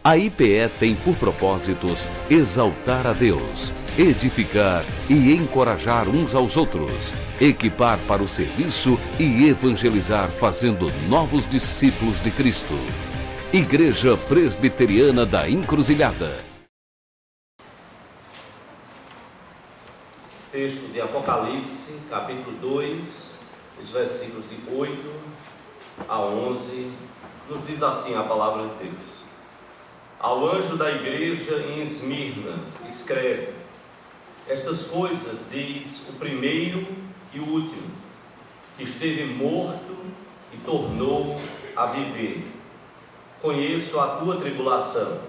A IPE tem por propósitos exaltar a Deus, edificar e encorajar uns aos outros, equipar para o serviço e evangelizar fazendo novos discípulos de Cristo. Igreja Presbiteriana da Encruzilhada. Texto de Apocalipse, capítulo 2, os versículos de 8 a 11, nos diz assim a palavra de Deus. Ao anjo da igreja em Esmirna, escreve: estas coisas diz o primeiro e o último, que esteve morto e tornou a viver. Conheço a tua tribulação,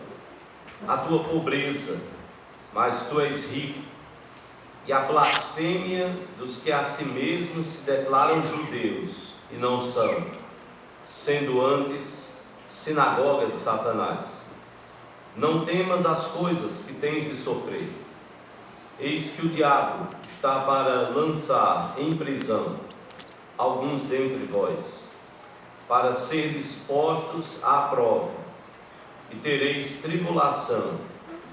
a tua pobreza, mas tu és rico, e a blasfêmia dos que a si mesmos se declaram judeus e não são, sendo antes sinagoga de Satanás. Não temas as coisas que tens de sofrer. Eis que o diabo está para lançar em prisão alguns dentre vós, para ser dispostos à prova, e tereis tribulação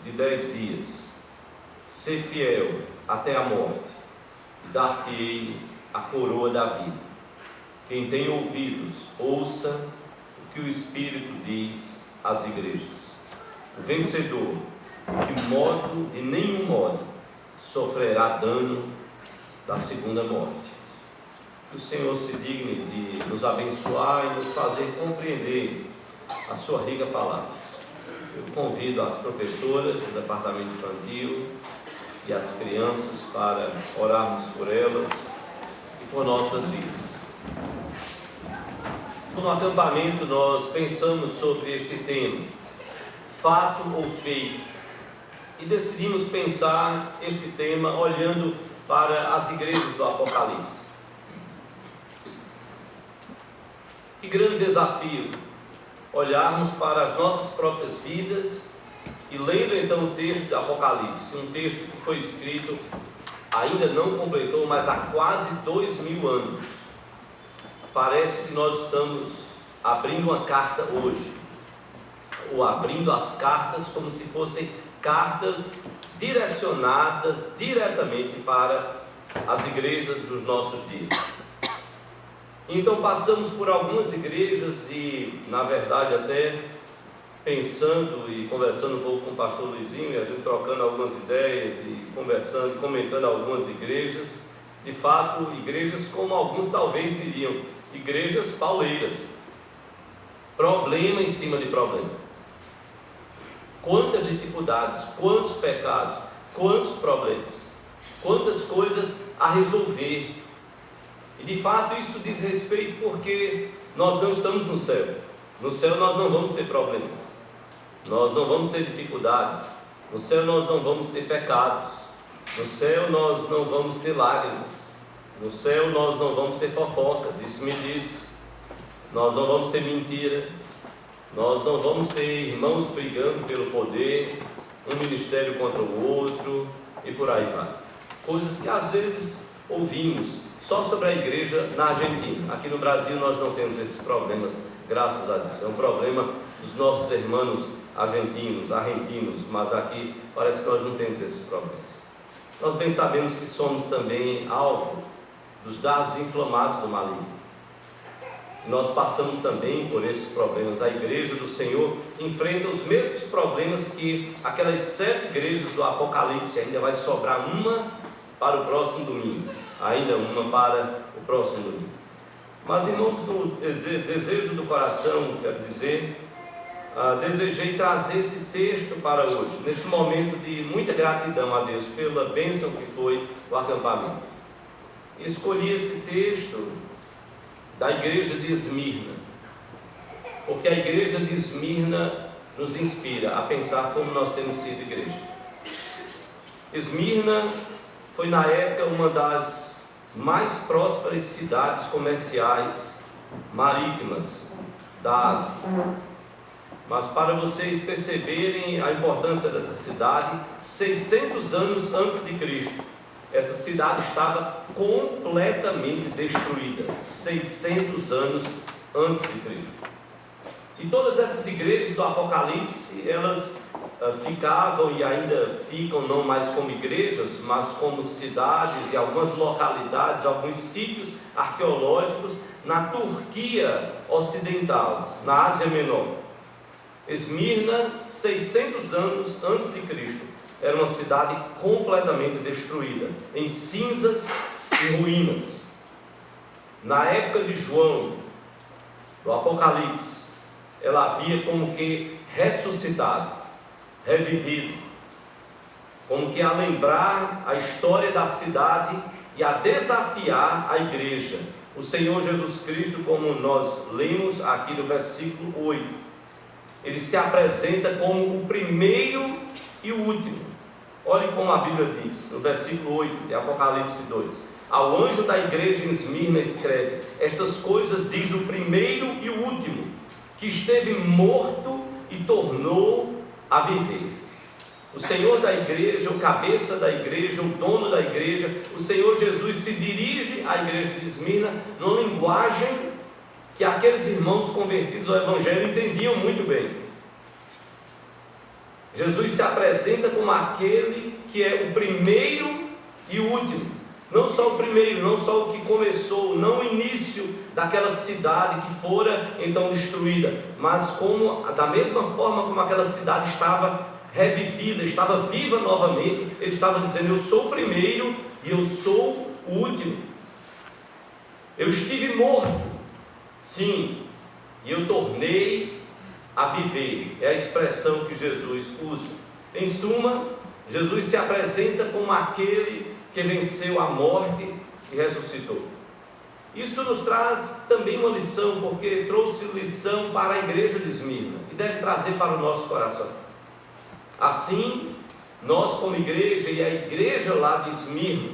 de 10 dias. Sê fiel até a morte, e dar-te-ei a coroa da vida. Quem tem ouvidos, ouça o que o Espírito diz às igrejas. O vencedor, de nenhum modo, sofrerá dano da segunda morte. Que o Senhor se digne de nos abençoar e nos fazer compreender a sua rica palavra. Eu convido as professoras do departamento infantil e as crianças para orarmos por elas e por nossas vidas. No acampamento nós pensamos sobre este tema, fato ou feito, e decidimos pensar este tema olhando para as igrejas do Apocalipse. Que grande desafio olharmos para as nossas próprias vidas e lendo então o texto de Apocalipse, um texto que foi escrito, ainda não completou, mas há quase 2000 anos. Parece que nós estamos abrindo uma carta hoje, ou abrindo as cartas como se fossem cartas direcionadas diretamente para as igrejas dos nossos dias. Então passamos por algumas igrejas e, na verdade, até pensando e conversando um pouco com o pastor Luizinho, e a gente trocando algumas ideias e conversando, comentando algumas igrejas, de fato, igrejas como alguns talvez diriam, igrejas pauleiras, problema em cima de problema. Quantas dificuldades, quantos pecados, quantos problemas, quantas coisas a resolver. E de fato isso diz respeito porque nós não estamos no céu. No céu nós não vamos ter problemas, nós não vamos ter dificuldades, no céu nós não vamos ter pecados, no céu nós não vamos ter lágrimas, no céu nós não vamos ter fofoca, disse-me disse, nós não vamos ter mentira, nós não vamos ter irmãos brigando pelo poder, um ministério contra o outro e por aí vai. Coisas que às vezes ouvimos só sobre a igreja na Argentina. Aqui no Brasil nós não temos esses problemas, graças a Deus. É um problema dos nossos irmãos argentinos, mas aqui parece que nós não temos esses problemas. Nós bem sabemos que somos também alvo dos dardos inflamados do maligno. Nós passamos também por esses problemas. A igreja do Senhor enfrenta os mesmos problemas que aquelas 7 igrejas do Apocalipse. Ainda vai sobrar uma para o próximo domingo, ainda uma para o próximo domingo. Mas, irmãos, no desejo do coração, quero dizer, desejei trazer esse texto para hoje, nesse momento de muita gratidão a Deus pela bênção que foi o acampamento. Escolhi esse texto da igreja de Esmirna, porque a igreja de Esmirna nos inspira a pensar como nós temos sido igreja. Esmirna foi na época uma das mais prósperas cidades comerciais marítimas da Ásia. Mas para vocês perceberem a importância dessa cidade, 600 anos antes de Cristo, essa cidade estava completamente destruída, 600 anos antes de Cristo. E todas essas igrejas do Apocalipse, elas ficavam e ainda ficam não mais como igrejas, mas como cidades e algumas localidades, alguns sítios arqueológicos na Turquia Ocidental, na Ásia Menor. Esmirna, 600 anos antes de Cristo, era uma cidade completamente destruída, em cinzas e ruínas. Na época de João, do Apocalipse, ela havia como que ressuscitado, revivido, como que a lembrar a história da cidade e a desafiar a igreja. O Senhor Jesus Cristo, como nós lemos aqui no versículo 8, ele se apresenta como o primeiro e o último. Olhe como a Bíblia diz, no versículo 8 de Apocalipse 2. Ao anjo da igreja em Esmirna escreve: estas coisas diz o primeiro e o último, que esteve morto e tornou a viver. O Senhor da igreja, o cabeça da igreja, o dono da igreja, o Senhor Jesus se dirige à igreja de Esmirna numa linguagem que aqueles irmãos convertidos ao Evangelho entendiam muito bem. Jesus se apresenta como aquele que é o primeiro e o último. Não só o primeiro, não só o que começou, não o início daquela cidade que fora então destruída, mas como, da mesma forma como aquela cidade estava revivida, estava viva novamente, ele estava dizendo: eu sou o primeiro e eu sou o último. Eu estive morto, sim, e eu tornei a viver. É a expressão que Jesus usa. Em suma, Jesus se apresenta como aquele que venceu a morte e ressuscitou. Isso nos traz também uma lição, porque trouxe lição para a igreja de Esmirna e deve trazer para o nosso coração. Assim, nós como igreja e a igreja lá de Esmirna,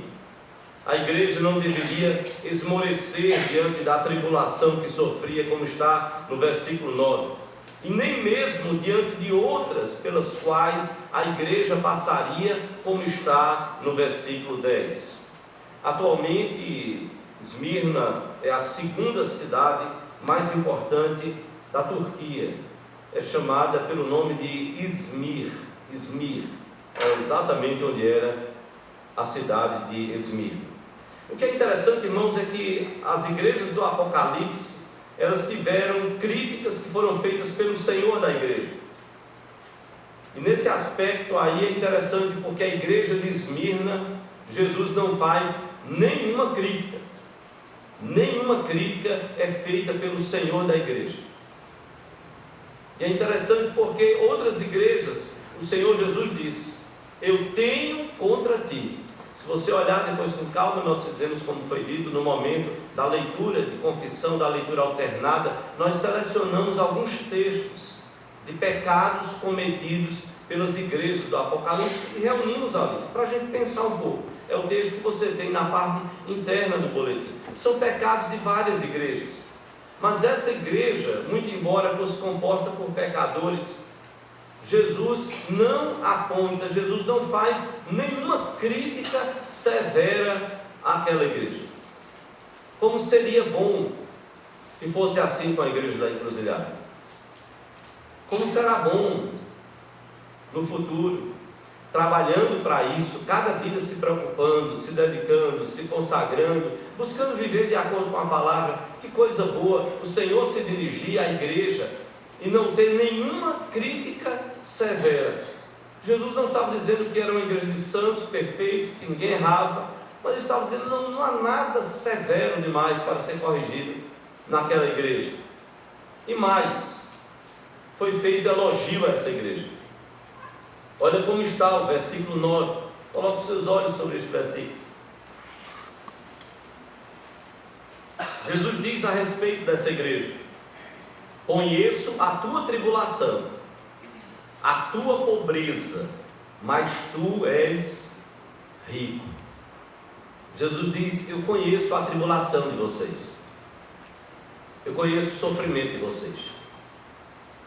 a igreja não deveria esmorecer diante da tribulação que sofria, como está no versículo 9, e nem mesmo diante de outras pelas quais a igreja passaria, como está no versículo 10. Atualmente, Esmirna é a segunda cidade mais importante da Turquia. É chamada pelo nome de Izmir. Izmir é exatamente onde era a cidade de Esmirna. O que é interessante, irmãos, é que as igrejas do Apocalipse, elas tiveram críticas que foram feitas pelo Senhor da igreja. E nesse aspecto aí é interessante, porque a igreja de Esmirna, Jesus não faz nenhuma crítica. Nenhuma crítica é feita pelo Senhor da igreja. E é interessante porque outras igrejas, o Senhor Jesus diz: eu tenho contra ti. Se você olhar depois com calma, nós fizemos, como foi dito, no momento da leitura de confissão, da leitura alternada, nós selecionamos alguns textos de pecados cometidos pelas igrejas do Apocalipse e reunimos ali, para a gente pensar um pouco. É o texto que você tem na parte interna do boletim. São pecados de várias igrejas, mas essa igreja, muito embora fosse composta por pecadores, Jesus não aponta, Jesus não faz nenhuma crítica severa àquela igreja. Como seria bom que fosse assim com a igreja da Encruzilhada? Como será bom no futuro, trabalhando para isso, cada vida se preocupando, se dedicando, se consagrando, buscando viver de acordo com a palavra. Que coisa boa o Senhor se dirigir à igreja e não ter nenhuma crítica severa. Jesus não estava dizendo que era uma igreja de santos, perfeitos, que ninguém errava, mas ele estava dizendo: não há nada severo demais para ser corrigido naquela igreja. E mais, foi feito elogio a essa igreja. Olha como está o versículo 9, coloque os seus olhos sobre esse versículo. Jesus diz a respeito dessa igreja: conheço a tua tribulação, a tua pobreza, mas tu és rico. Jesus diz: eu conheço a tribulação de vocês, eu conheço o sofrimento de vocês,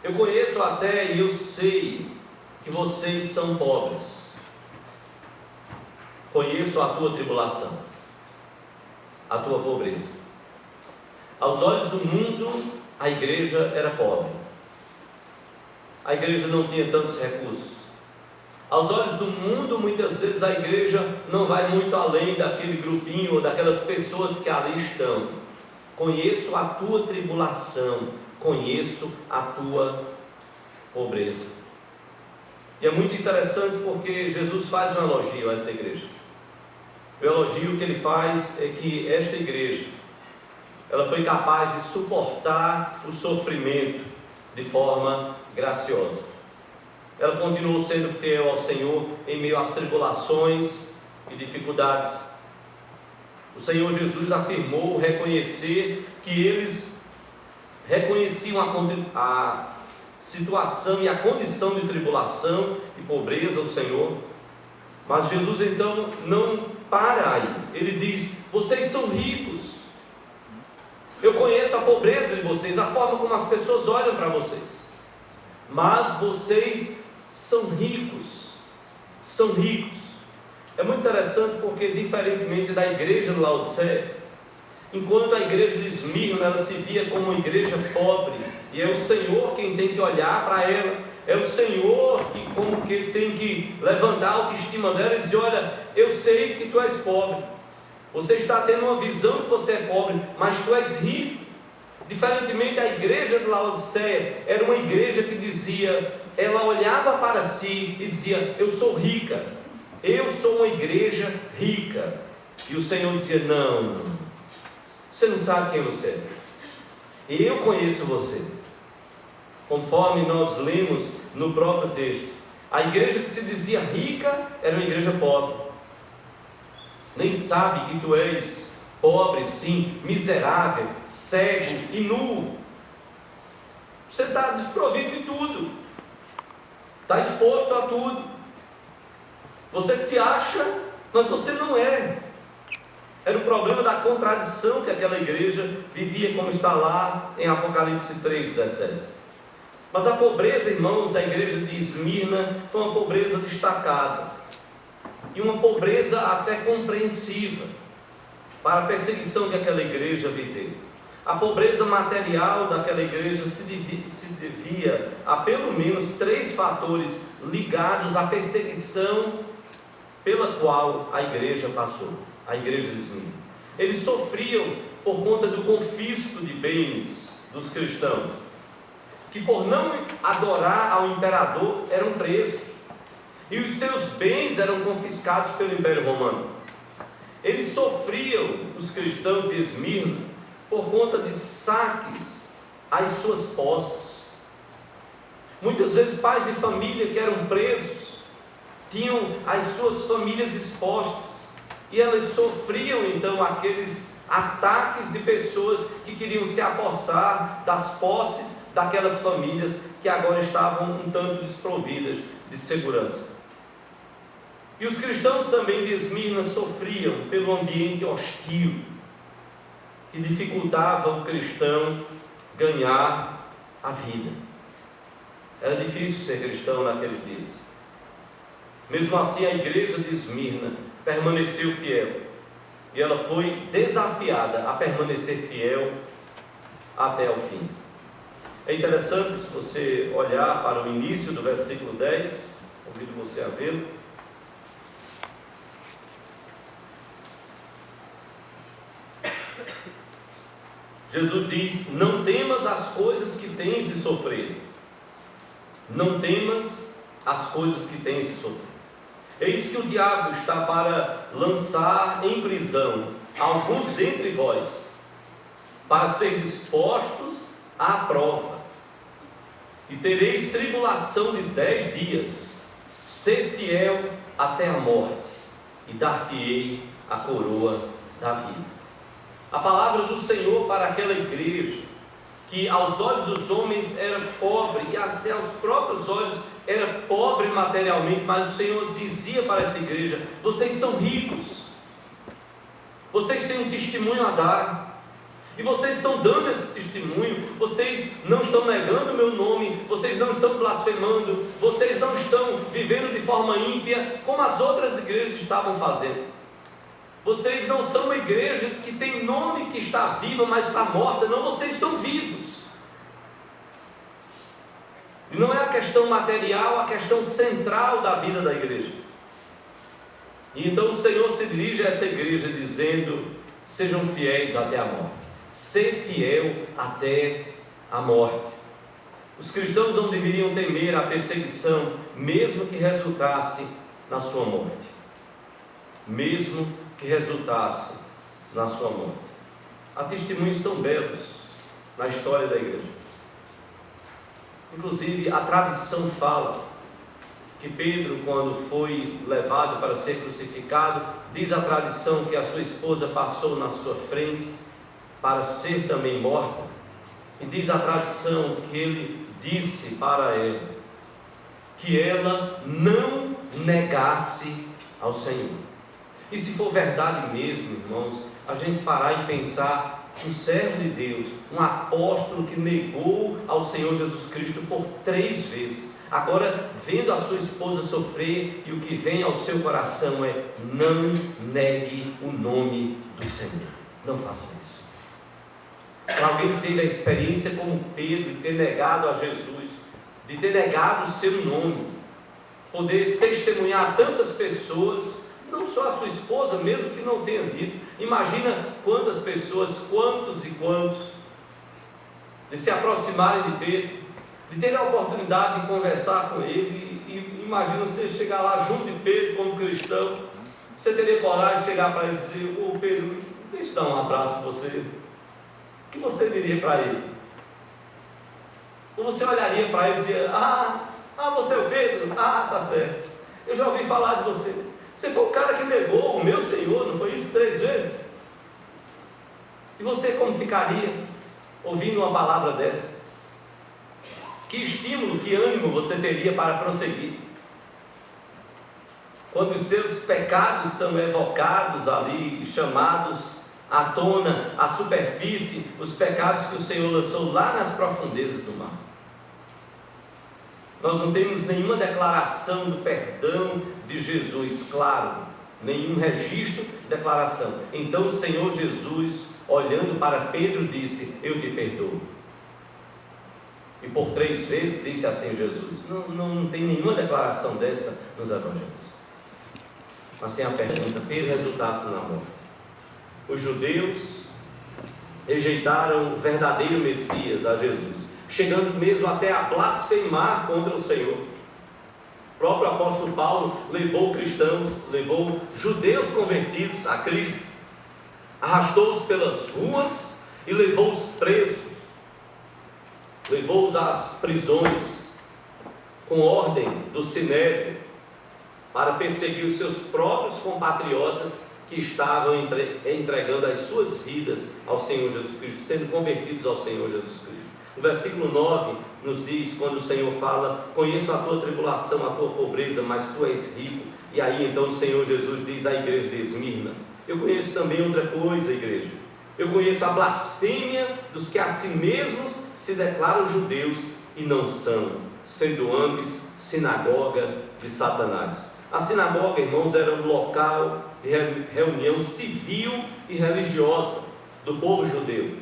eu conheço até e eu sei que vocês são pobres. Conheço a tua tribulação, a tua pobreza. Aos olhos do mundo, a igreja era pobre. a igreja não tinha tantos recursos. Aos olhos do mundo, muitas vezes a igreja não vai muito além daquele grupinho ou daquelas pessoas que ali estão. Conheço a tua tribulação, conheço a tua pobreza. E é muito interessante porque Jesus faz um elogio a essa igreja. O elogio que ele faz é que esta igreja, ela foi capaz de suportar o sofrimento de forma graciosa. Ela continuou sendo fiel ao Senhor em meio às tribulações e dificuldades. O Senhor Jesus afirmou reconhecer que eles reconheciam a situação e a condição de tribulação e pobreza ao Senhor. Mas Jesus então não para aí. Ele diz: vocês são ricos. Eu conheço a pobreza de vocês, a forma como as pessoas olham para vocês. Mas vocês são ricos. São ricos. É muito interessante porque, diferentemente da igreja de Laodiceia, enquanto a igreja de Esmirna, ela se via como uma igreja pobre, e é o Senhor quem tem que olhar para ela, é o Senhor que como que tem que levantar a autoestima dela e dizer: olha, eu sei que tu és pobre, você está tendo uma visão que você é pobre, mas tu és rico. Diferentemente, a igreja de Laodiceia era uma igreja que dizia, ela olhava para si e dizia: eu sou rica, eu sou uma igreja rica. E o Senhor dizia: não, você não sabe quem você é, eu conheço você. Conforme nós lemos no próprio texto, a igreja que se dizia rica era uma igreja pobre. Nem sabe que tu és pobre, sim, miserável, cego e nu. Você está desprovido de tudo, está exposto a tudo. Você se acha, mas você não é. Era o problema da contradição que aquela igreja vivia, como está lá em Apocalipse 3,17. Mas a pobreza, irmãos, da igreja de Esmirna foi uma pobreza destacada, e uma pobreza até compreensiva para a perseguição que aquela igreja viveu. A pobreza material daquela igreja se devia a pelo menos 3 fatores ligados à perseguição pela qual a igreja passou, a igreja de Esmirna. Eles sofriam por conta do confisco de bens dos cristãos, que por não adorar ao imperador eram presos, e os seus bens eram confiscados pelo Império Romano. Eles sofriam, os cristãos de Esmirna, por conta de saques às suas posses. Muitas vezes pais de família que eram presos tinham as suas famílias expostas, e elas sofriam então aqueles ataques de pessoas que queriam se apossar das posses daquelas famílias que agora estavam um tanto desprovidas de segurança. E os cristãos também de Esmirna sofriam pelo ambiente hostil, que dificultava o cristão ganhar a vida. Era difícil ser cristão naqueles dias. Mesmo assim, a igreja de Esmirna permaneceu fiel, e ela foi desafiada a permanecer fiel até o fim. É interessante, se você olhar para o início do versículo 10, convido você a vê-lo. Jesus diz: não temas as coisas que tens de sofrer. Não temas as coisas que tens de sofrer. Eis que o diabo está para lançar em prisão alguns dentre vós, para ser dispostos à prova, e tereis tribulação de 10 dias. Ser fiel até a morte, e dar-te-ei a coroa da vida. A palavra do Senhor para aquela igreja, que aos olhos dos homens era pobre, e até aos próprios olhos era pobre materialmente, mas o Senhor dizia para essa igreja: vocês são ricos, vocês têm um testemunho a dar, e vocês estão dando esse testemunho, vocês não estão negando o meu nome, vocês não estão blasfemando, vocês não estão vivendo de forma ímpia, como as outras igrejas estavam fazendo. Vocês não são uma igreja que tem nome que está viva, mas está morta. Não, vocês estão vivos. E não é a questão material a questão central da vida da igreja. E então o Senhor se dirige a essa igreja dizendo: sejam fiéis até a morte. Ser fiel até a morte. Os cristãos não deveriam temer a perseguição, mesmo que resultasse na sua morte. Mesmo que resultasse na sua morte. Há testemunhos tão belos na história da igreja. Inclusive, a tradição fala que Pedro, quando foi levado para ser crucificado, diz a tradição que a sua esposa passou na sua frente para ser também morta. E diz a tradição que ele disse para ela que ela não negasse ao Senhor. E se for verdade mesmo, irmãos, a gente parar e pensar, um servo de Deus, um apóstolo que negou ao Senhor Jesus Cristo por 3 vezes, agora vendo a sua esposa sofrer, e o que vem ao seu coração é: não negue o nome do Senhor. Não faça isso. Para alguém que teve a experiência como Pedro, de ter negado a Jesus, de ter negado o seu nome, poder testemunhar a tantas pessoas, não só a sua esposa, mesmo que não tenha dito. Imagina quantas pessoas, quantos e quantos, de se aproximarem de Pedro, de terem a oportunidade de conversar com ele. E imagina você chegar lá junto de Pedro como cristão. Você teria coragem de chegar para ele e dizer: ô Pedro, deixa eu dar um abraço para você. O que você diria para ele? Ou você olharia para ele e dizia: você é o Pedro? Tá certo, eu já ouvi falar de você. Você foi o cara que negou o meu Senhor, não foi isso 3 vezes? E você como ficaria ouvindo uma palavra dessa? Que estímulo, que ânimo você teria para prosseguir? Quando os seus pecados são evocados ali, chamados à tona, à superfície, os pecados que o Senhor lançou lá nas profundezas do mar. Nós não temos nenhuma declaração do perdão de Jesus, claro, nenhum registro de declaração. Então o Senhor Jesus, olhando para Pedro, disse: eu te perdoo. E por 3 vezes disse assim Jesus. Não tem nenhuma declaração dessa nos evangelhos. Mas tem a pergunta: Pedro resultasse na morte. Os judeus rejeitaram o verdadeiro Messias, a Jesus, chegando mesmo até a blasfemar contra o Senhor. O próprio apóstolo Paulo levou cristãos, levou judeus convertidos a Cristo, arrastou-os pelas ruas e levou-os presos, levou-os às prisões, com ordem do Sinédrio, para perseguir os seus próprios compatriotas que estavam entregando as suas vidas ao Senhor Jesus Cristo, sendo convertidos ao Senhor Jesus Cristo. O versículo 9 nos diz, quando o Senhor fala: conheço a tua tribulação, a tua pobreza, mas tu és rico. E aí então o Senhor Jesus diz à igreja de Esmirna: eu conheço também outra coisa, igreja. Eu conheço a blasfêmia dos que a si mesmos se declaram judeus e não são, sendo antes sinagoga de Satanás. A sinagoga, irmãos, era um local de reunião civil e religiosa do povo judeu.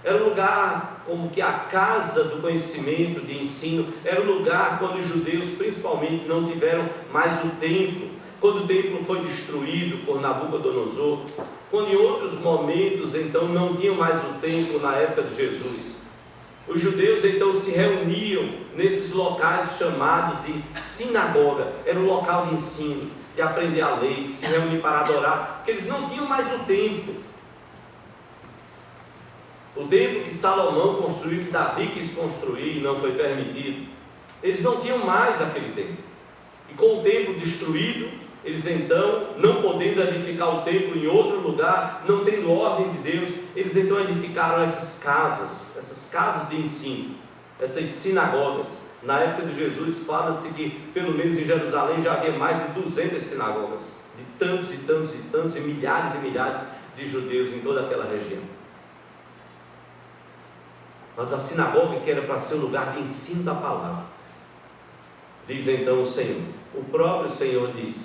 Era um lugar como que a casa do conhecimento, de ensino. Era um lugar quando os judeus principalmente não tiveram mais o templo, quando o templo foi destruído por Nabucodonosor, quando em outros momentos então não tinham mais o templo na época de Jesus. Os judeus então se reuniam nesses locais chamados de sinagoga. Era um local de ensino, de aprender a lei, de se reunir para adorar, porque eles não tinham mais o templo. O templo que Salomão construiu, que Davi quis construir e não foi permitido, eles não tinham mais aquele templo. E com o templo destruído, eles então, não podendo edificar o templo em outro lugar, não tendo ordem de Deus, eles então edificaram essas casas de ensino, essas sinagogas. Na época de Jesus, fala-se que pelo menos em Jerusalém já havia mais de 200 sinagogas, de tantos e tantos e tantos, e milhares de judeus em toda aquela região. Mas a sinagoga, que era para ser um lugar de ensino da palavra, diz então o Senhor, o próprio Senhor diz: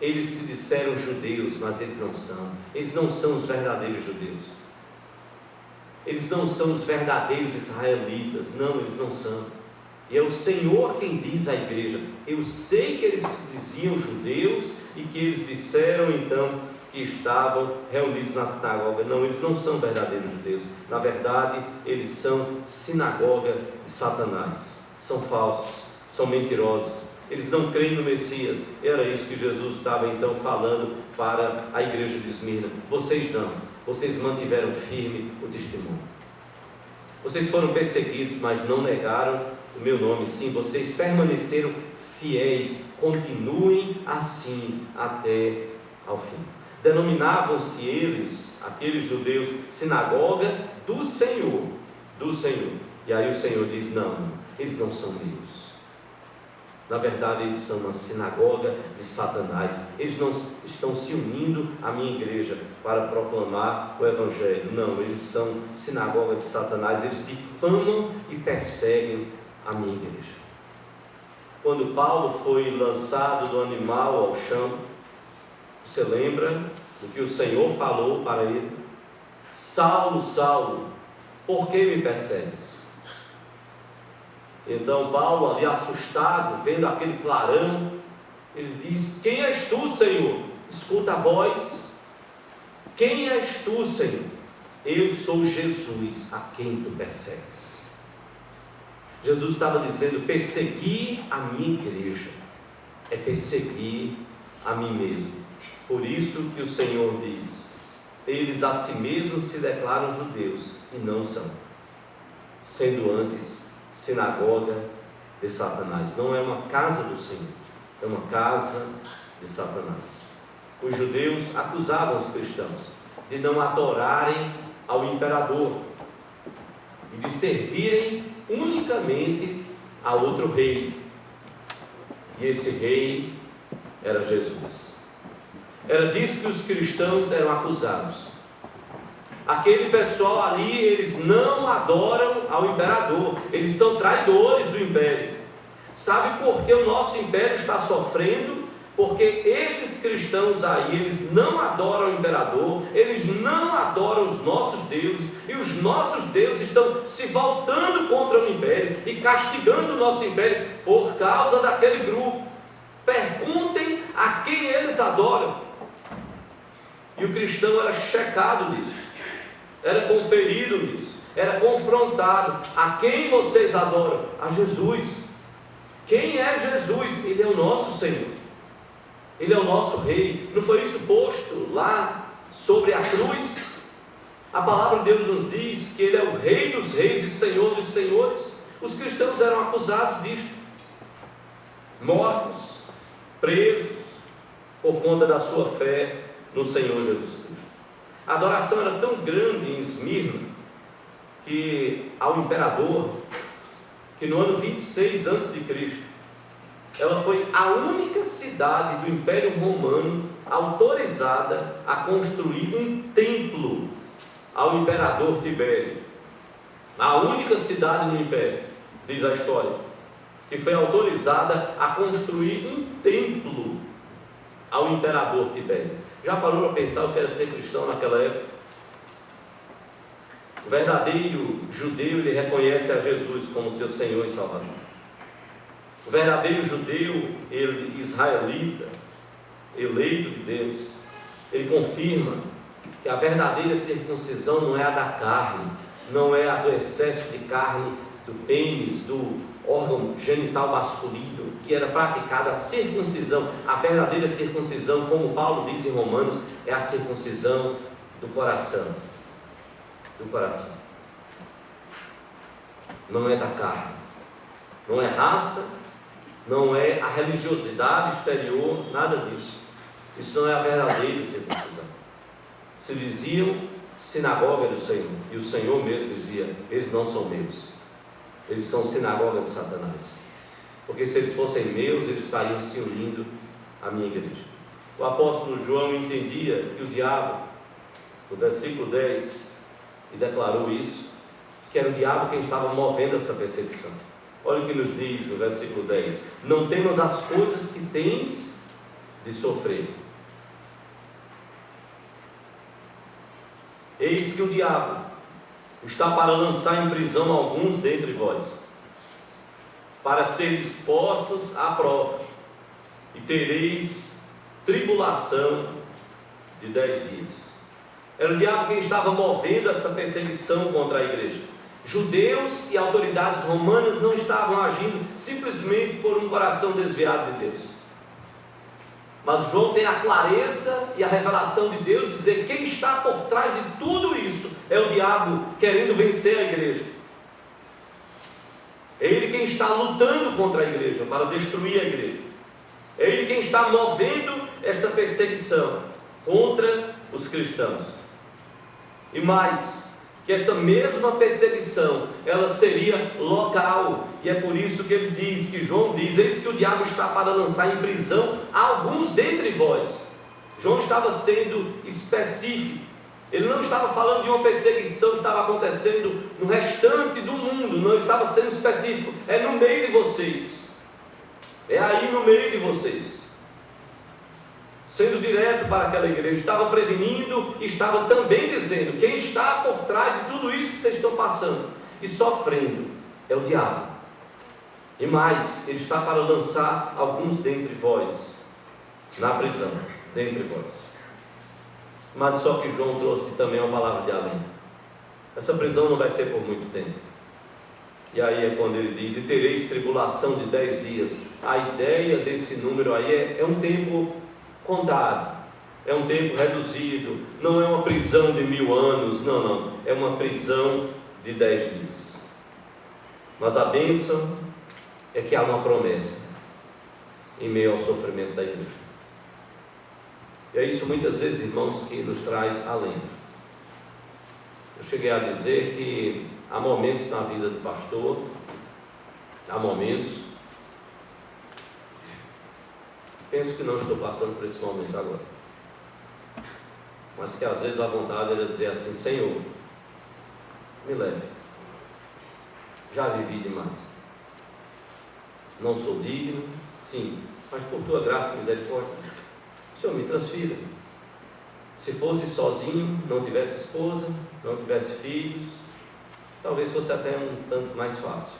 eles se disseram judeus, mas eles não são os verdadeiros judeus, eles não são os verdadeiros israelitas, não, eles não são. E é o Senhor quem diz à igreja. Eu sei que eles se diziam judeus e que eles disseram então que estavam reunidos na sinagoga. Não, eles não são verdadeiros judeus. Na verdade, eles são sinagoga de Satanás. São falsos, são mentirosos. Eles não creem no Messias. Era isso que Jesus estava então falando para a igreja de Esmirna. Vocês não. Vocês mantiveram firme o testemunho. Vocês foram perseguidos, mas não negaram o meu nome. Sim, vocês permaneceram fiéis. Continuem assim até ao fim. Denominavam-se eles, aqueles judeus, sinagoga do Senhor. Do Senhor. E aí o Senhor diz: não, eles não são meus. Na verdade, eles são uma sinagoga de Satanás. Eles não estão se unindo à minha igreja para proclamar o Evangelho. Não, eles são sinagoga de Satanás. Eles difamam e perseguem a minha igreja. Quando Paulo foi lançado do animal ao chão, você lembra do que o Senhor falou para ele? Saulo, Saulo, por que me persegues? Então Paulo, ali assustado, vendo aquele clarão, ele diz: quem és tu, Senhor? Escuta a voz. Quem és tu, Senhor? Eu sou Jesus, a quem tu persegues. Jesus estava dizendo: perseguir a minha igreja é perseguir a mim mesmo. Por isso que o Senhor diz: eles a si mesmos se declaram judeus e não são, sendo antes sinagoga de Satanás. Não é uma casa do Senhor, é uma casa de Satanás. Os judeus acusavam os cristãos de não adorarem ao imperador e de servirem unicamente a outro rei. E esse rei era Jesus. Era disso que os cristãos eram acusados. Aquele pessoal ali, eles não adoram ao imperador, eles são traidores do império. Sabe por que o nosso império está sofrendo? Porque estes cristãos aí, eles não adoram o imperador, eles não adoram os nossos deuses, e os nossos deuses estão se voltando contra o império e castigando o nosso império por causa daquele grupo. Perguntem a quem eles adoram. E o cristão era checado nisso, era conferido nisso, era confrontado. A quem vocês adoram? A Jesus. Quem é Jesus? Ele é o nosso Senhor, Ele é o nosso Rei. Não foi isso posto lá sobre a cruz? A palavra de Deus nos diz que Ele é o Rei dos reis e Senhor dos senhores. Os cristãos eram acusados disto, mortos, presos, por conta da sua fé no Senhor Jesus Cristo. A adoração era tão grande em Esmirna, que ao imperador, que no ano 26 a.C., ela foi a única cidade do Império Romano autorizada a construir um templo ao imperador Tibério. A única cidade no Império, diz a história, que foi autorizada a construir um templo ao imperador Tibério. Já parou para pensar o que era ser cristão naquela época? O verdadeiro judeu, ele reconhece a Jesus como seu Senhor e Salvador. O verdadeiro judeu, ele israelita, eleito de Deus, ele confirma que a verdadeira circuncisão não é a da carne, não é a do excesso de carne, do pênis, do órgão genital masculino, que era praticada a circuncisão. A verdadeira circuncisão, como Paulo diz em Romanos, é a circuncisão do coração. Do coração. Não é da carne, não é raça, não é a religiosidade exterior, nada disso. Isso não é a verdadeira circuncisão. Se diziam sinagoga do Senhor, e o Senhor mesmo dizia: eles não são meus, eles são sinagoga de Satanás, porque se eles fossem meus, eles estariam se unindo à minha igreja. O apóstolo João entendia que o diabo, no versículo 10, e declarou isso, que era o diabo quem estava movendo essa perseguição. Olha o que nos diz no versículo 10: não temas as coisas que tens de sofrer. Eis que o diabo está para lançar em prisão alguns dentre vós, para serem expostos à prova, e tereis tribulação de 10 dias. Era o diabo quem estava movendo essa perseguição contra a igreja. Judeus e autoridades romanas não estavam agindo simplesmente por um coração desviado de Deus. Mas João tem a clareza e a revelação de Deus, dizer que quem está por trás de tudo isso é o diabo querendo vencer a igreja. É ele quem está lutando contra a igreja, para destruir a igreja. É ele quem está movendo esta perseguição contra os cristãos. E mais, que esta mesma perseguição, ela seria local, e é por isso que ele diz, que João diz: eis que o diabo está para lançar em prisão alguns dentre vós. João estava sendo específico, ele não estava falando de uma perseguição que estava acontecendo no restante do mundo, não estava sendo específico, é no meio de vocês, é aí no meio de vocês, sendo direto para aquela igreja, estava prevenindo, estava também dizendo: quem está por trás de tudo isso que vocês estão passando e sofrendo é o diabo. E mais, ele está para lançar alguns dentre vós na prisão, dentre vós. Mas só que João trouxe também uma palavra de alento. Essa prisão não vai ser por muito tempo. E aí é quando ele diz: e tereis tribulação de 10 dias. A ideia desse número aí é um tempo contado, é um tempo reduzido, não é uma prisão de 1000 anos, não, é uma prisão de 10 dias. Mas a bênção é que há uma promessa em meio ao sofrimento da igreja. E é isso muitas vezes, irmãos, que nos traz alento. Eu cheguei a dizer que há momentos na vida do pastor, há momentos, penso que não estou passando por esse momento agora, mas que às vezes a vontade era dizer assim: Senhor, me leve, já vivi demais, não sou digno, sim, mas por tua graça e misericórdia, Senhor, me transfira. Se fosse sozinho, não tivesse esposa, não tivesse filhos, talvez fosse até um tanto mais fácil.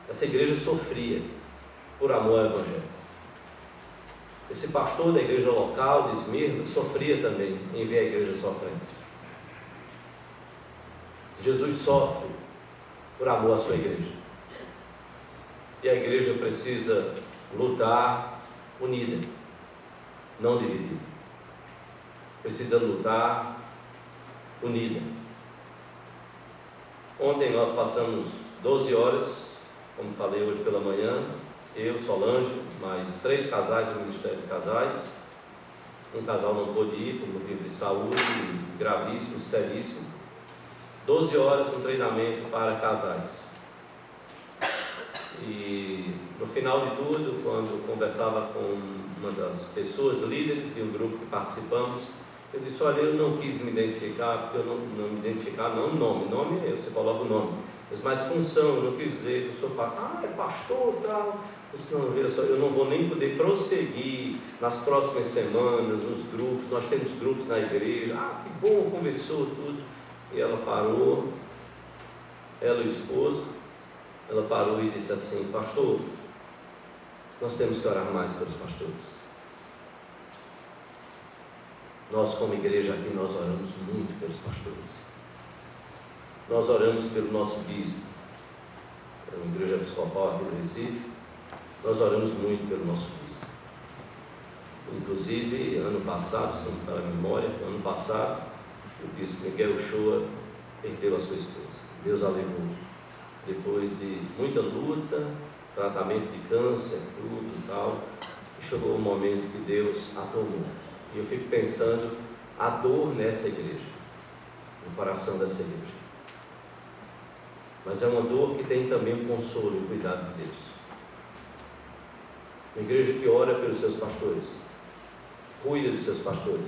Essa igreja sofria por amor ao Evangelho. Esse pastor da igreja local de Esmirna sofria também em ver a igreja sofrendo. Jesus sofre por amor à sua igreja. E a igreja precisa lutar unida, não dividida. Precisa lutar unida. Ontem nós passamos 12 horas, como falei, hoje pela manhã, eu, Solange, mais 3 casais do Ministério de Casais. Um casal não pôde ir por motivo de saúde gravíssimo, seríssimo. 12 horas um treinamento para casais. E no final de tudo, quando conversava com uma das pessoas, líderes de um grupo que participamos, eu disse: olha, eu não quis me identificar, porque eu não me identificar, não nome é eu, você coloca o nome, mas função, eu não quis dizer que eu sou pastor, é pastor e tal. Eu disse: não, veja só, eu não vou nem poder prosseguir nas próximas semanas, nos grupos, nós temos grupos na igreja. Que bom, conversou tudo. E ela parou, ela e o esposo, ela parou e disse assim: pastor, nós temos que orar mais pelos pastores. Nós como igreja aqui, nós oramos muito pelos pastores. Nós oramos pelo nosso bispo, é uma igreja episcopal aqui no Recife. Nós oramos muito pelo nosso bispo. Inclusive, ano passado, se não me falha a memória, foi ano passado, o bispo Miguel Uchoa perdeu a sua esposa. Deus a levou. Depois de muita luta, tratamento de câncer, tudo e tal, chegou um momento que Deus a tomou. E eu fico pensando a dor nessa igreja, no coração dessa igreja. Mas é uma dor que tem também o consolo e o cuidado de Deus. Uma igreja que ora pelos seus pastores, cuida dos seus pastores.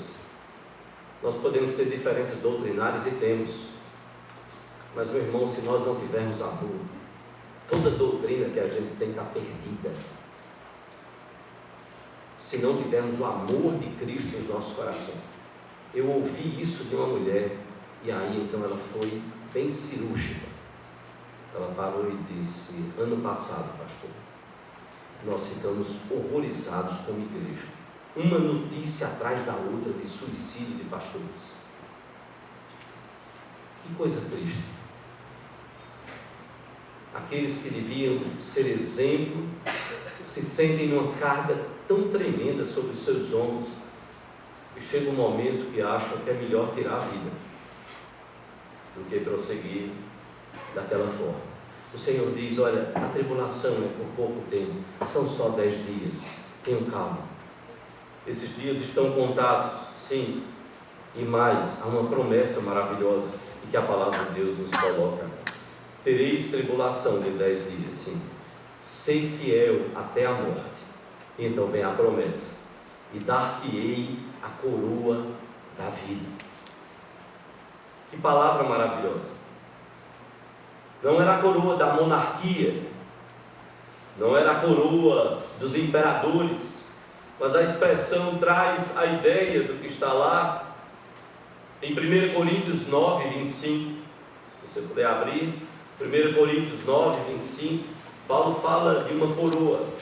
Nós podemos ter diferenças doutrinárias e temos, mas, meu irmão, se nós não tivermos amor, toda doutrina que a gente tem está perdida. Se não tivermos o amor de Cristo nos nossos corações. Eu ouvi isso de uma mulher, e aí então ela foi bem cirúrgica. Ela parou e disse: ano passado, pastor, nós ficamos horrorizados como igreja. Uma notícia atrás da outra de suicídio de pastores. Que coisa triste. Aqueles que deviam ser exemplo se sentem numa carga tão tremenda sobre os seus ombros e chega um momento que acham que é melhor tirar a vida do que prosseguir daquela forma. O Senhor diz: olha, a tribulação é por pouco tempo, são só 10 dias, tenham calma. Esses dias estão contados, sim, e mais, há uma promessa maravilhosa e que a palavra de Deus nos coloca. Tereis tribulação de 10 dias, sim, ser fiel até a morte. E então vem a promessa: e dar-te-ei a coroa da vida. Que palavra maravilhosa! Não era a coroa da monarquia, não era a coroa dos imperadores, mas a expressão traz a ideia do que está lá em 1 Coríntios 9, 25. Se você puder abrir, 1 Coríntios 9, 25, Paulo fala de uma coroa.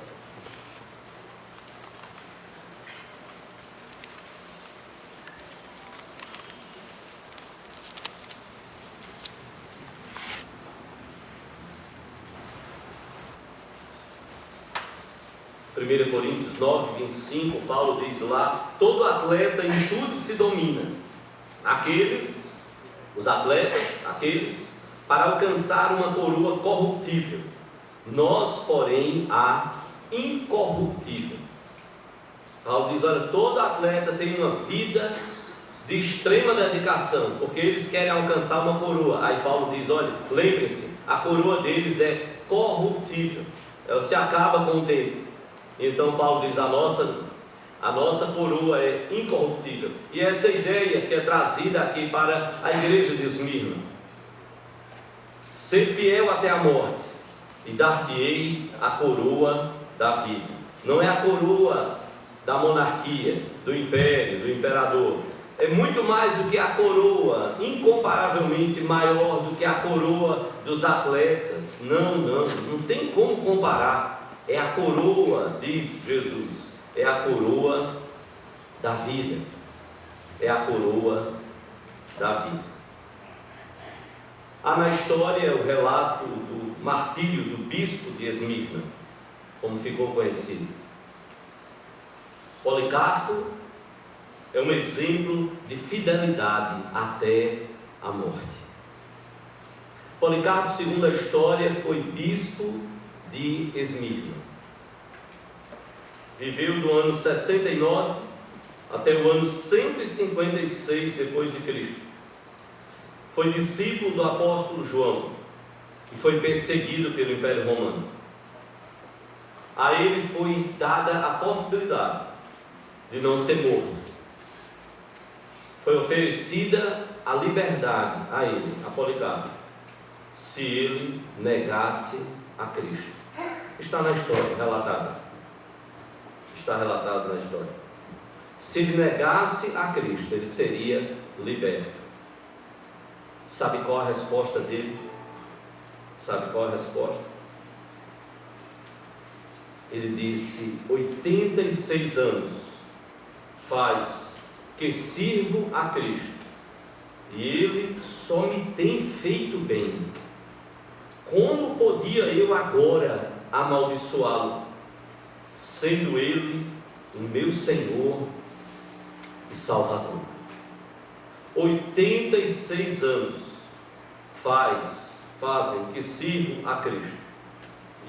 Em 1 Coríntios 9, 25, Paulo diz lá: todo atleta em tudo se domina. Os atletas, aqueles, para alcançar uma coroa corruptível. Nós, porém, a incorruptível. Paulo diz: olha, todo atleta tem uma vida de extrema dedicação, porque eles querem alcançar uma coroa. Aí Paulo diz: olha, lembrem-se, a coroa deles é corruptível, ela se acaba com o tempo. Então Paulo diz: a nossa coroa é incorruptível. E essa ideia que é trazida aqui para a igreja de Esmirna: ser fiel até a morte, e dar-te-ei a coroa da vida. Não é a coroa da monarquia, do império, do imperador. É muito mais do que a coroa, incomparavelmente maior do que a coroa dos atletas. Não tem como comparar. É a coroa, diz Jesus, é a coroa da vida. É a coroa da vida. Há na história o relato do martírio do bispo de Esmirna, como ficou conhecido. Policarpo é um exemplo de fidelidade até a morte. Policarpo, segundo a história, foi bispo de Esmirna. Viveu do ano 69 até o ano 156 depois de Cristo. Foi discípulo do apóstolo João e foi perseguido pelo Império Romano. A ele foi dada a possibilidade de não ser morto. Foi oferecida a liberdade a ele, a Policarpo, se ele negasse a Cristo. Está na história relatada. Está relatado na história. Se ele negasse a Cristo, ele seria liberto. Sabe qual a resposta dele? Sabe qual a resposta? Ele disse: 86 anos faz que sirvo a Cristo, e Ele só me tem feito bem. Como podia eu agora amaldiçoá-lo, sendo Ele o meu Senhor e Salvador? 86 anos fazem que sirvo a Cristo,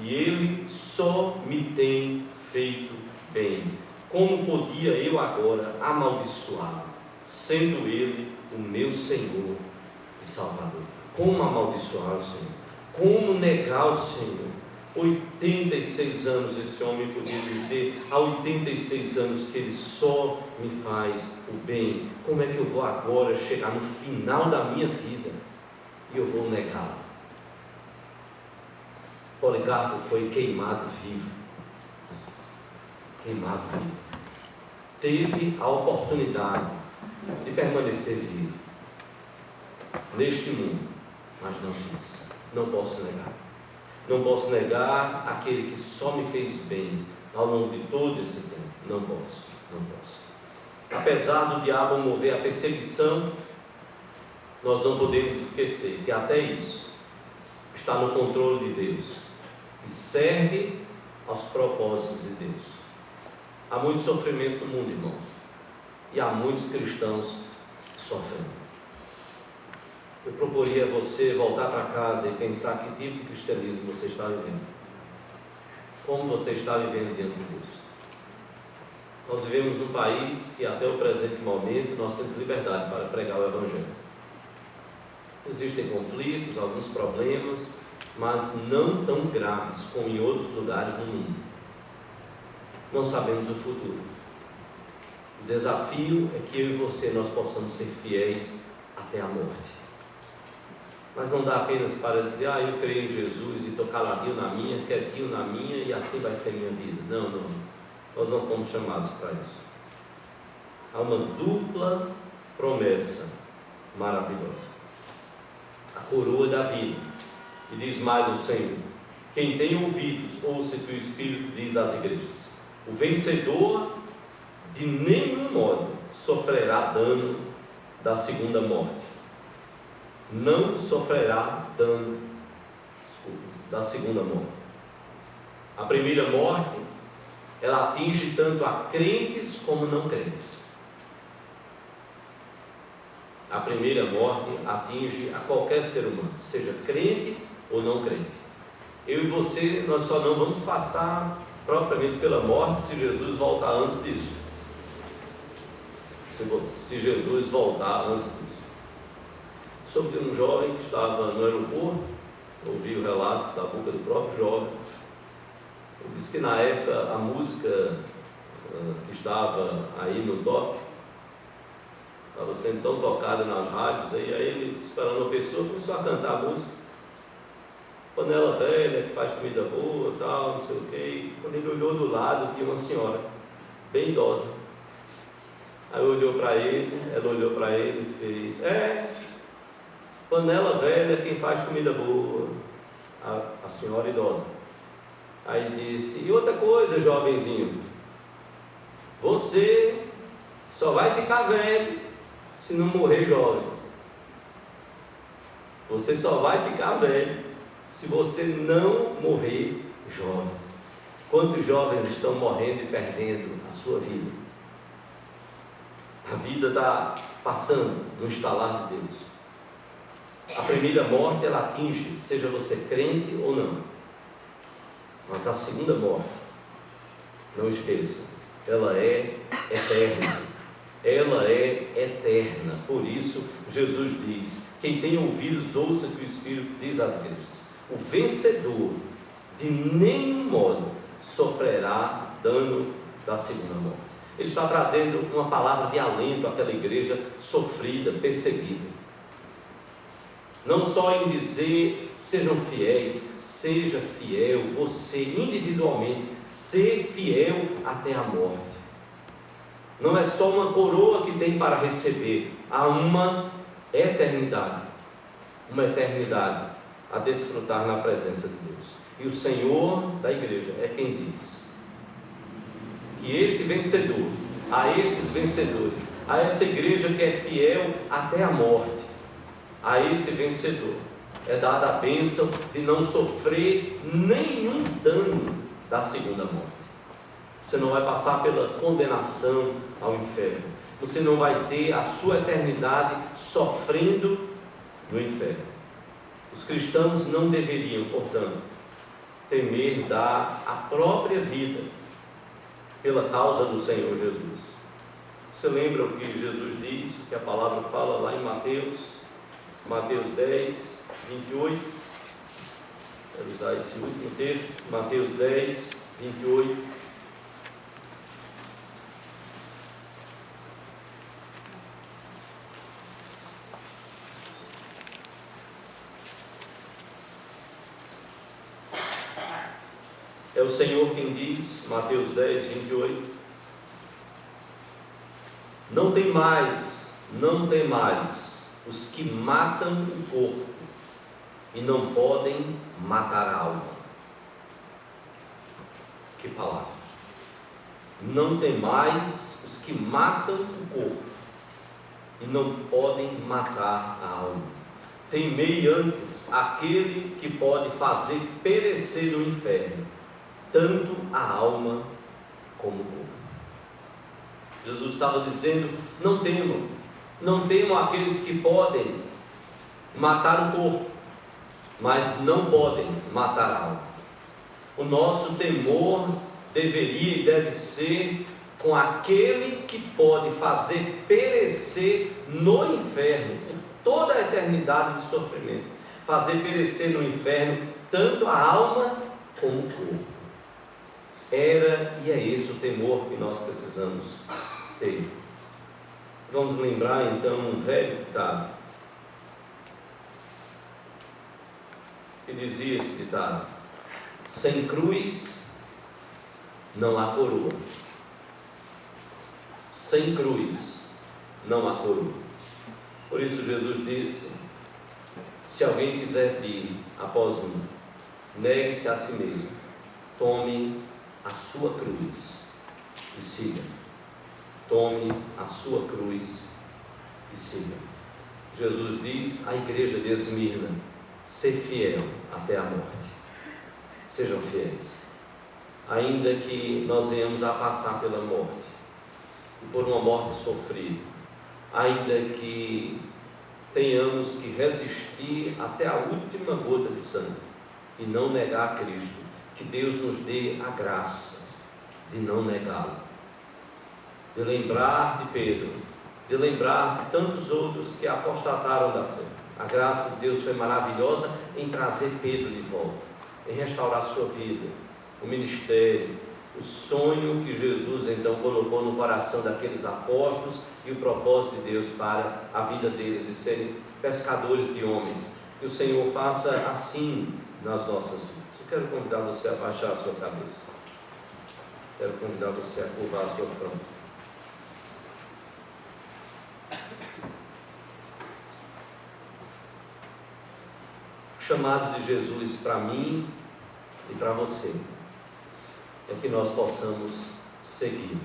e Ele só me tem feito bem. Como podia eu agora amaldiçoá-lo, sendo Ele o meu Senhor e Salvador? Como amaldiçoar o Senhor? Como negar o Senhor? 86 anos esse homem podia dizer, há 86 anos que Ele só me faz o bem. Como é que eu vou agora chegar no final da minha vida e eu vou negá-lo? Policarpo foi queimado vivo. Queimado vivo. Teve a oportunidade de permanecer vivo neste mundo, mas não quis. Não posso negar. Não posso negar aquele que só me fez bem ao longo de todo esse tempo. Não posso. Apesar do diabo mover a perseguição, nós não podemos esquecer que até isso está no controle de Deus e serve aos propósitos de Deus. Há muito sofrimento no mundo, irmãos, e há muitos cristãos sofrendo. Eu proporia a você voltar para casa e pensar que tipo de cristianismo você está vivendo. Como você está vivendo diante de Deus. Nós vivemos num país que até o presente momento nós temos liberdade para pregar o Evangelho. Existem conflitos, alguns problemas, mas não tão graves como em outros lugares no mundo. Não sabemos o futuro. O desafio é que eu e você nós possamos ser fiéis até a morte. Mas não dá apenas para dizer, eu creio em Jesus e estou caladinho na minha, quietinho na minha e assim vai ser minha vida. Não. Nós não fomos chamados para isso. Há uma dupla promessa maravilhosa. A coroa da vida. E diz mais o Senhor: quem tem ouvidos, ouça o que o Espírito diz às igrejas. O vencedor de nenhum modo sofrerá dano da segunda morte. Não sofrerá dano da segunda morte. A primeira morte, ela atinge tanto a crentes como não crentes. A primeira morte atinge a qualquer ser humano, seja crente ou não crente. Eu e você, nós só não vamos passar propriamente pela morte se Jesus voltar antes disso. Se Jesus voltar antes disso. Sobre um jovem que estava no aeroporto, ouvi o relato da boca do próprio jovem. Ele disse que na época a música que estava aí no top estava sendo tão tocada nas rádios, aí ele, esperando uma pessoa, começou a cantar a música. Panela velha, que faz comida boa, tal, não sei o quê. E quando ele olhou do lado, tinha uma senhora, bem idosa. Aí olhou para ele, ela olhou para ele e fez: panela velha, quem faz comida boa. A senhora idosa. Aí disse: e outra coisa, jovenzinho, você só vai ficar velho se não morrer jovem. Você só vai ficar velho se você não morrer jovem. Quantos jovens estão morrendo e perdendo a sua vida? A vida está passando no estalar de Deus. A primeira morte, ela atinge, seja você crente ou não. Mas a segunda morte, não esqueça, ela é eterna. Ela é eterna. Por isso, Jesus diz: quem tem ouvidos, ouça o que o Espírito diz às igrejas. O vencedor de nenhum modo sofrerá dano da segunda morte. Ele está trazendo uma palavra de alento àquela igreja sofrida, perseguida. Não só em dizer, sejam fiéis, seja fiel, você individualmente, ser fiel até a morte. Não é só uma coroa que tem para receber, há uma eternidade a desfrutar na presença de Deus. E o Senhor da igreja é quem diz que este vencedor, a estes vencedores, a essa igreja que é fiel até a morte, a esse vencedor é dada a bênção de não sofrer nenhum dano da segunda morte. Você não vai passar pela condenação ao inferno. Você não vai ter a sua eternidade sofrendo no inferno. Os cristãos não deveriam, portanto, temer dar a própria vida pela causa do Senhor Jesus. Você lembra o que Jesus diz, o que a palavra fala lá em Mateus 10, 28. Quero usar esse último texto, Mateus 10, 28. É o Senhor quem diz, Mateus 10, 28. Não tem mais os que matam o corpo, e não podem matar a alma. Que palavra! Não temais os que matam o corpo e não podem matar a alma. Temei antes aquele que pode fazer perecer no inferno tanto a alma como o corpo. Jesus estava dizendo: não temam aqueles que podem matar o corpo, mas não podem matar a alma. O nosso temor deveria e deve ser com aquele que pode fazer perecer no inferno, por toda a eternidade de sofrimento, fazer perecer no inferno tanto a alma como o corpo. Era e é esse o temor que nós precisamos ter. Vamos lembrar então um velho ditado, que dizia esse ditado: sem cruz não há coroa. Sem cruz não há coroa. Por isso Jesus disse: se alguém quiser vir após mim, negue-se a si mesmo, tome a sua cruz e siga. Tome a sua cruz e siga. Jesus diz à igreja de Esmirna: ser fiel até a morte. Sejam fiéis, ainda que nós venhamos a passar pela morte, e por uma morte sofrida, ainda que tenhamos que resistir até a última gota de sangue e não negar a Cristo, que Deus nos dê a graça de não negá-lo, de lembrar de Pedro, de lembrar de tantos outros que apostataram da fé. A graça de Deus foi maravilhosa em trazer Pedro de volta, em restaurar sua vida, o ministério, o sonho que Jesus então colocou no coração daqueles apóstolos e o propósito de Deus para a vida deles, de serem pescadores de homens. Que o Senhor faça assim nas nossas vidas. Eu quero convidar você a baixar a sua cabeça. Quero convidar você a curvar a sua fronte. O chamado de Jesus para mim e para você é que nós possamos seguir,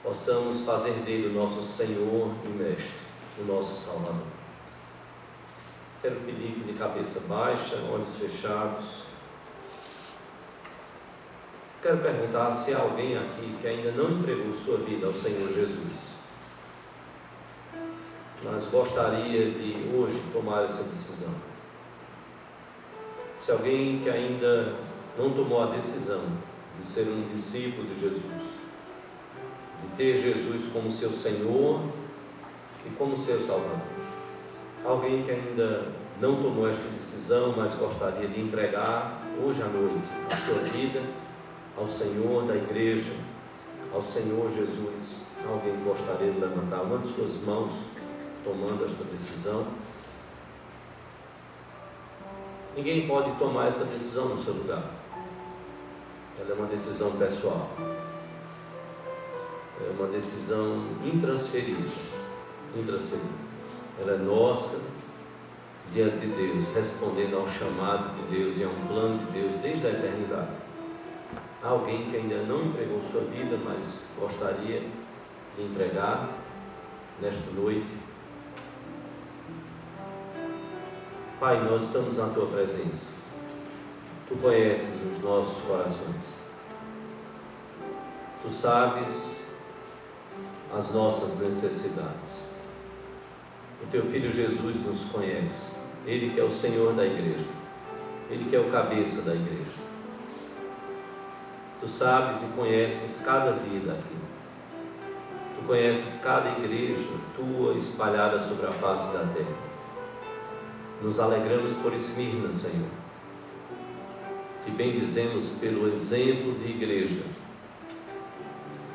possamos fazer dele o nosso Senhor e Mestre, o nosso Salvador. Quero pedir que de cabeça baixa, olhos fechados, quero perguntar se há alguém aqui que ainda não entregou sua vida ao Senhor Jesus, mas gostaria de hoje tomar essa decisão. Se alguém que ainda não tomou a decisão de ser um discípulo de Jesus, de ter Jesus como seu Senhor e como seu Salvador, alguém que ainda não tomou esta decisão, mas gostaria de entregar hoje à noite a sua vida ao Senhor da igreja, ao Senhor Jesus, alguém que gostaria de levantar uma de suas mãos tomando esta decisão? Ninguém pode tomar essa decisão no seu lugar. Ela é uma decisão pessoal, é uma decisão intransferível. Ela é nossa diante de Deus, respondendo ao chamado de Deus e a um plano de Deus desde a eternidade. Há alguém que ainda não entregou sua vida, mas gostaria de entregar nesta noite? Pai, nós estamos na Tua presença. Tu conheces os nossos corações. Tu sabes as nossas necessidades. O Teu Filho Jesus nos conhece. Ele que é o Senhor da igreja. Ele que é o cabeça da igreja. Tu sabes e conheces cada vida aqui. Tu conheces cada igreja Tua espalhada sobre a face da terra. Nos alegramos por Esmirna, Senhor. Te bendizemos pelo exemplo de igreja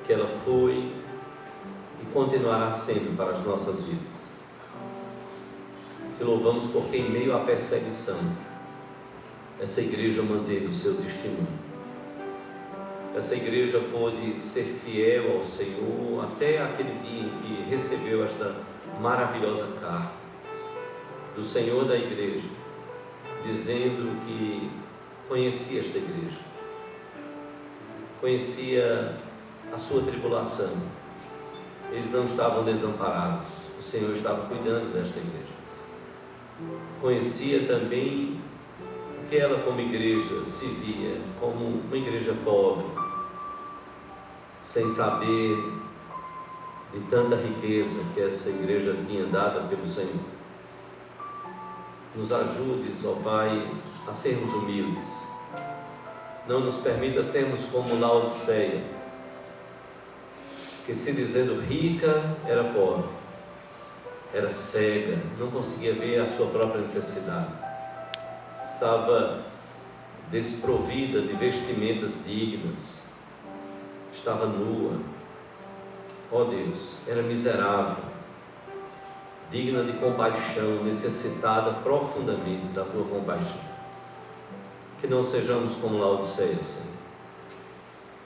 que ela foi e continuará sendo para as nossas vidas. Te louvamos porque em meio à perseguição essa igreja manteve o seu testemunho. Essa igreja pôde ser fiel ao Senhor até aquele dia em que recebeu esta maravilhosa carta. do Senhor da igreja, dizendo que conhecia esta igreja, conhecia a sua tribulação. Eles não estavam desamparados, o Senhor estava cuidando desta igreja. Conhecia também que ela, como igreja, se via como uma igreja pobre, sem saber de tanta riqueza que essa igreja tinha dada pelo Senhor. Nos ajudes, ó Pai, a sermos humildes. Não nos permita sermos como Laodiceia, que, se dizendo rica, era pobre, era cega, não conseguia ver a sua própria necessidade, estava desprovida de vestimentas dignas, estava nua. Ó Deus, era miserável, digna de compaixão, necessitada profundamente da Tua compaixão. Que não sejamos como Laodiceia, Senhor.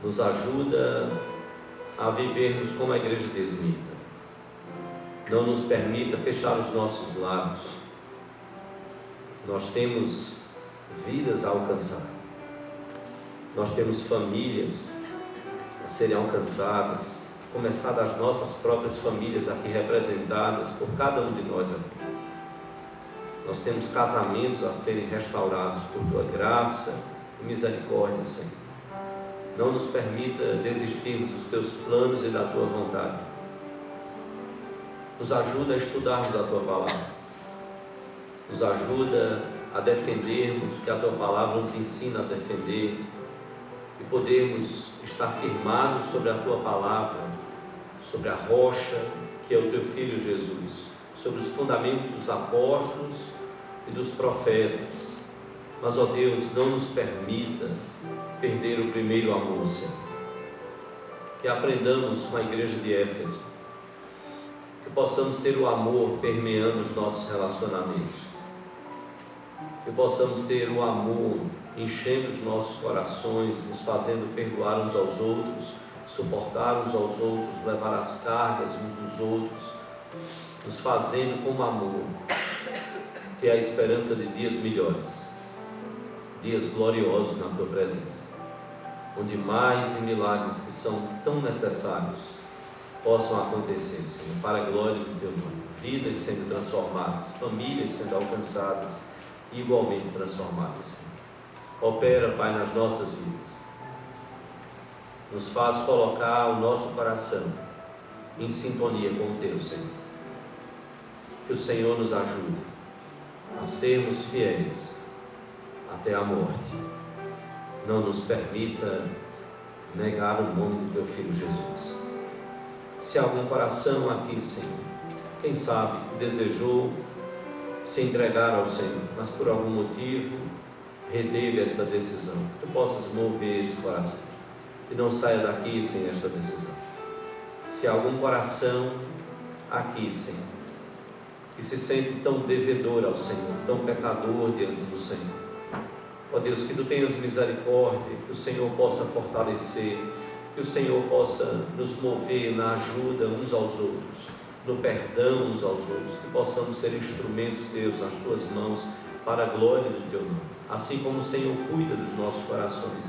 Nos ajuda a vivermos como a igreja de Esmirna. Não nos permita fechar os nossos lábios. Nós temos vidas a alcançar. Nós temos famílias a serem alcançadas, começar das nossas próprias famílias aqui representadas por cada um de nós aqui. Nós temos casamentos a serem restaurados por Tua graça e misericórdia, Senhor. Não nos permita desistirmos dos Teus planos e da Tua vontade. Nos ajuda a estudarmos a Tua palavra. Nos ajuda a defendermos o que a Tua palavra nos ensina a defender e podermos estar firmados sobre a Tua palavra, sobre a rocha que é o Teu Filho Jesus, sobre os fundamentos dos apóstolos e dos profetas. Mas, ó Deus, não nos permita perder o primeiro amor, Senhor. Que aprendamos com a igreja de Éfeso, que possamos ter o amor permeando os nossos relacionamentos, que possamos ter o amor enchendo os nossos corações, nos fazendo perdoar uns aos outros, suportar uns aos outros, levar as cargas uns dos outros, nos fazendo com amor ter a esperança de dias melhores, dias gloriosos na Tua presença, onde mais e milagres que são tão necessários possam acontecer, Senhor, para a glória do Teu nome. Vidas sendo transformadas, famílias sendo alcançadas e igualmente transformadas, Senhor. Opera, Pai, nas nossas vidas. Nos faz colocar o nosso coração em sintonia com o Teu, Senhor. Que o Senhor nos ajude a sermos fiéis até a morte. Não nos permita negar o nome do Teu Filho Jesus. Se há algum coração aqui, Senhor, quem sabe que desejou se entregar ao Senhor, mas por algum motivo reteve esta decisão, que Tu possas mover este coração, que não saia daqui sem esta decisão. Se há algum coração aqui, Senhor, que se sente tão devedor ao Senhor, tão pecador diante do Senhor, ó Deus, que Tu tenhas misericórdia, que o Senhor possa fortalecer, que o Senhor possa nos mover na ajuda uns aos outros, no perdão uns aos outros, que possamos ser instrumentos Teus nas Tuas mãos para a glória do Teu nome. Assim como o Senhor cuida dos nossos corações,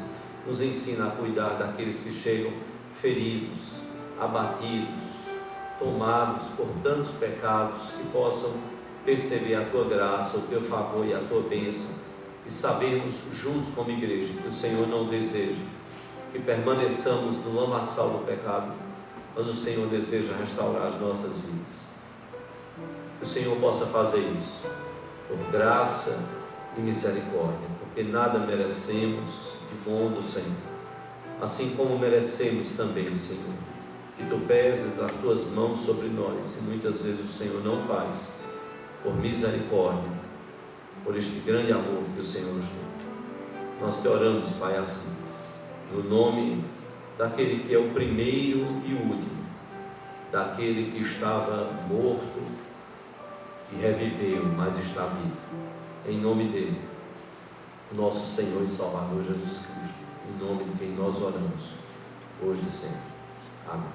nos ensina a cuidar daqueles que chegam feridos, abatidos, tomados por tantos pecados, que possam perceber a Tua graça, o Teu favor e a Tua bênção, e sabermos juntos como igreja que o Senhor não deseja que permaneçamos no lamaçal do pecado, mas o Senhor deseja restaurar as nossas vidas. Que o Senhor possa fazer isso por graça e misericórdia, porque nada merecemos de bom do Senhor, assim como merecemos também, Senhor, que Tu peses as Tuas mãos sobre nós, e muitas vezes o Senhor não faz, por misericórdia, por este grande amor que o Senhor nos deu. Nós Te oramos, Pai, assim, no nome daquele que é o primeiro e o último, daquele que estava morto e reviveu, mas está vivo. Em nome dele, o nosso Senhor e Salvador Jesus Cristo, em nome de quem nós oramos, hoje e sempre. Amém.